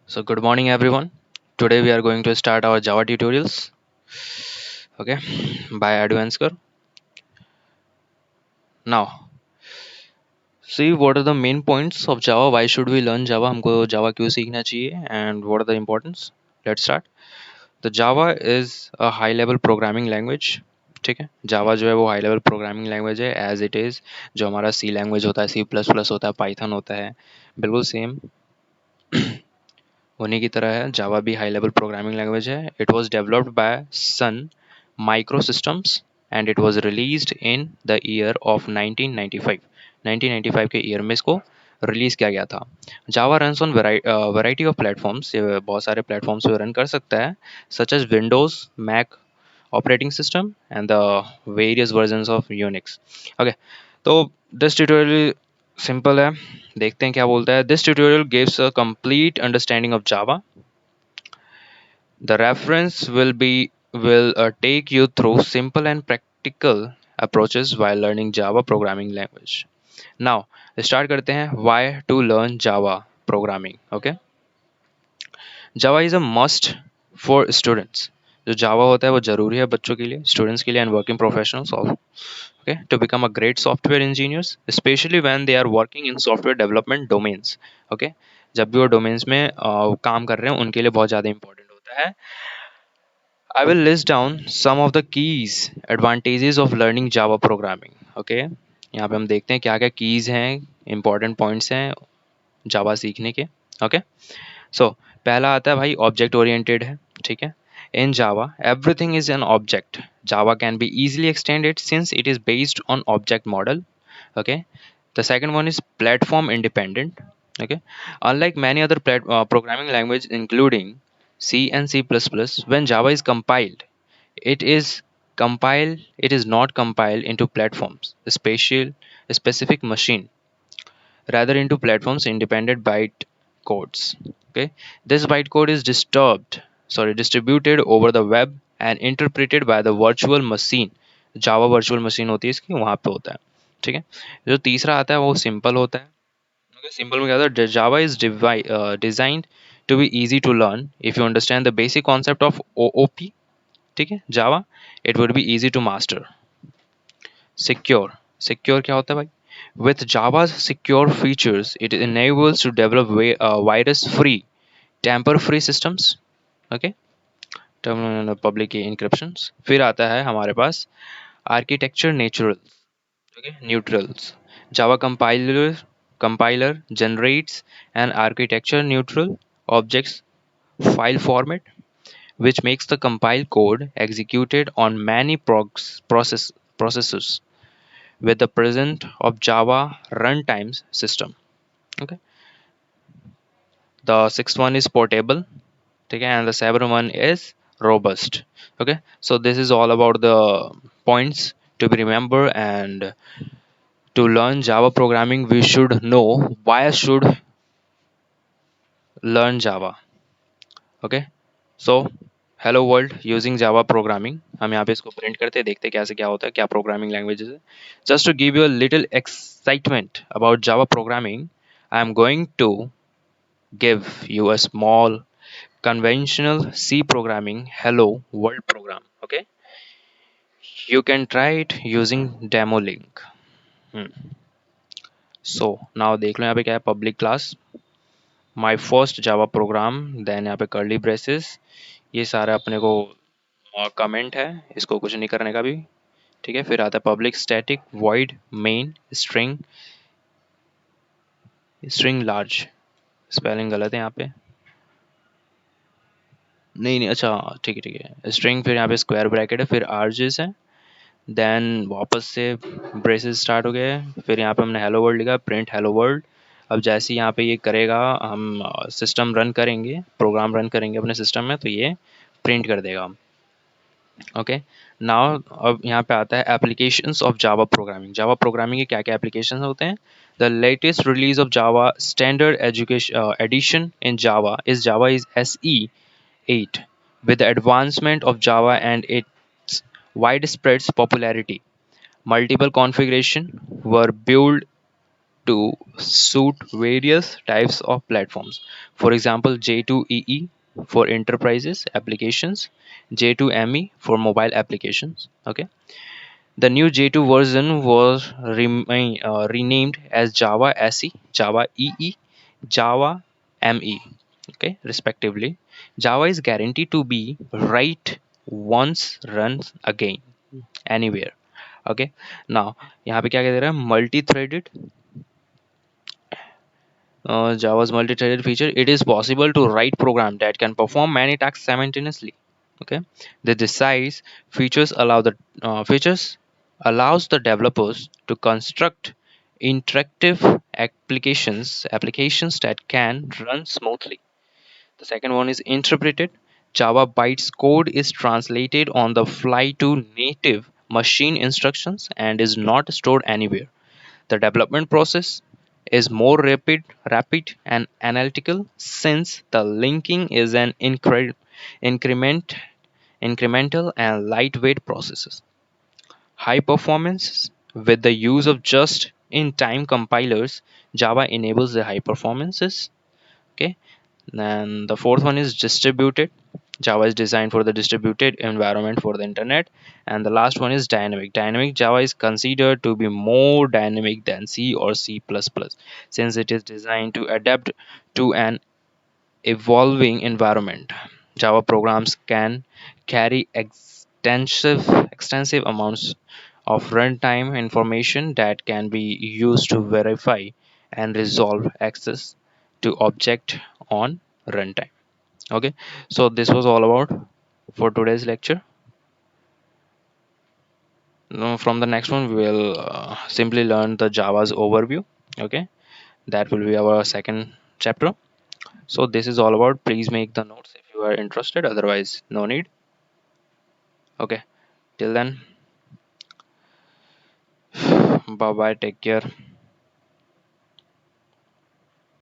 So good morning everyone. Today we are going to start our Java tutorials. Okay, by Advansker. Now, see what are the main points of Java. Why should we learn Java? हमको Java क्यों सीखना चाहिए? And what are the importance? Let's start. The Java is a high level programming language. ठीक है, जावा जो है वो high level programming language है एज इट इज़। जो हमारा सी लैंग्वेज होता है, सी प्लस प्लस होता है, पाइथन होता है, बिल्कुल सेम उन्हीं की तरह है। जावा भी हाई लेवल प्रोग्रामिंग लैंग्वेज है। It was developed by Sun Microsystems and it was released in the year of 1995। 1995 के ईयर में इसको रिलीज किया गया था। Java runs on variety of platforms. ये बहुत सारे प्लेटफॉर्म्स पे रन कर सकता है, such as Windows, Mac operating system and the various versions of Unix. Okay, तो दिस ट्यूटोरियल सिंपल है, देखते हैं क्या बोलता है। This tutorial gives a complete understanding of Java. The reference will take you through simple and practical approaches while learning Java programming language. Now, start करते हैं why to learn Java programming. Okay, Java is a must for students. जो Java होता है वो जरूरी है बच्चों के लिए, स्टूडेंट्स के लिए and working professionals also. Okay, to become a great software engineers, especially when they are working in software development domains. Okay, जब भी वो डोमेन्स में काम कर रहे हैं उनके लिए बहुत ज़्यादा इंपॉर्टेंट होता है। I will list down some of the keys advantages of learning Java programming. Okay, यहाँ पे हम देखते हैं क्या क्या कीज हैं, इंपॉर्टेंट पॉइंट्स हैं जावा सीखने के। ओके, सो पहला आता है भाई ऑब्जेक्ट ओरिएंटेड है। ठीक है, in Java everything is an object. Java can be easily extended since it is based on object model. Okay, the second one is platform independent. Okay, unlike many other programming language including C and C++, when Java is compiled, it is it is not compiled into platforms, specific machine, rather into platforms independent byte codes. Okay, this bytecode is distributed over the web and interpreted by the virtual machine। Java virtual machine होती है इसकी, वहां पे होता है। ठीक है, जो तीसरा आता है वो सिंपल होता है। Okay, सिंपल में क्या होता है, Java is designed to be easy to learn if you understand the basic concept of OOP. ठीक है, Java it would be easy to master. Secure, secure क्या होता है भाई, with Java's secure features it enables to develop virus free, tamper free systems। okay, terminal public key encryptions। फिर आता है हमारे पास architecture natural, okay, neutrals। Java compiler generates an architecture neutral objects file format which makes the compiled code executed on many processors with the presence of Java runtimes system। Okay, the sixth one is portable, okay, and the seventh one is robust। Okay, so this is all about the points to be remember, and to learn Java programming we should know why should learn Java। Okay, so hello world using Java programming, हम यहाँ पे इसको print करते हैं, देखते हैं कैसे क्या होता है, क्या प्रोग्रामिंग लैंग्वेजेस है। Just to give you a little excitement about Java programming, I am going to give you a small conventional C programming hello world program। Okay, you can try it using demo link। so now देख लो यहाँ पे क्या है, public class my first Java program, then यहाँ पे curly braces, ये सारा अपने को कमेंट है, इसको कुछ नहीं करने का भी। ठीक है, फिर आता है public static void main string, string large, spelling गलत है यहाँ पे, नहीं नहीं अच्छा ठीक है ठीक है, स्ट्रिंग, फिर यहाँ पे स्क्वायर ब्रैकेट है, फिर आरजेस है, देन वापस से ब्रेसेस स्टार्ट हो गए। फिर यहाँ पे हमने हेलो वर्ल्ड लिखा, प्रिंट हेलो वर्ल्ड। अब जैसे ही यहाँ पे ये करेगा, हम सिस्टम रन करेंगे, प्रोग्राम रन करेंगे अपने सिस्टम में, तो ये प्रिंट कर देगा। ओके, नाउ अब यहाँ पे आता है applications of Java programming. Java programming के क्या क्या एप्लीकेशन होते हैं। The latest release of Java standard education edition in Java is SE 8। With the advancement of Java and its widespread popularity, multiple configurations were built to suit various types of platforms. For example, J2EE for enterprises applications, J2ME for mobile applications. Okay, the new J2 version was renamed as Java SE, Java EE, Java ME, okay, respectively. Java is guaranteed to be write once, runs again, anywhere. Okay, now यहाँ पे क्या कह रहा है multi threaded Java's multi-threaded feature, it is possible to write program that can perform many tasks simultaneously. Okay, the decides features allows the developers to construct interactive applications that can run smoothly. The second one is interpreted. Java bytes code is translated on the fly to native machine instructions and is not stored anywhere. The development process is more rapid and analytical since the linking is an increment, incremental and lightweight processes. High performance with the use of just-in-time compilers, Java enables the high performances. Okay, and the fourth one is distributed. Java is designed for the distributed environment for the internet. And the last one is dynamic. Dynamic Java is considered to be more dynamic than C or C++ since it is designed to adapt to an evolving environment. Java programs can carry extensive amounts of runtime information that can be used to verify and resolve access to object on runtime. Okay, so this was all about for today's lecture. Now, from the next one, we will simply learn the Java's overview. Okay, that will be our second chapter. So this is all about. Please make the notes if you are interested. Otherwise, no need. Okay, till then, bye bye. Take care.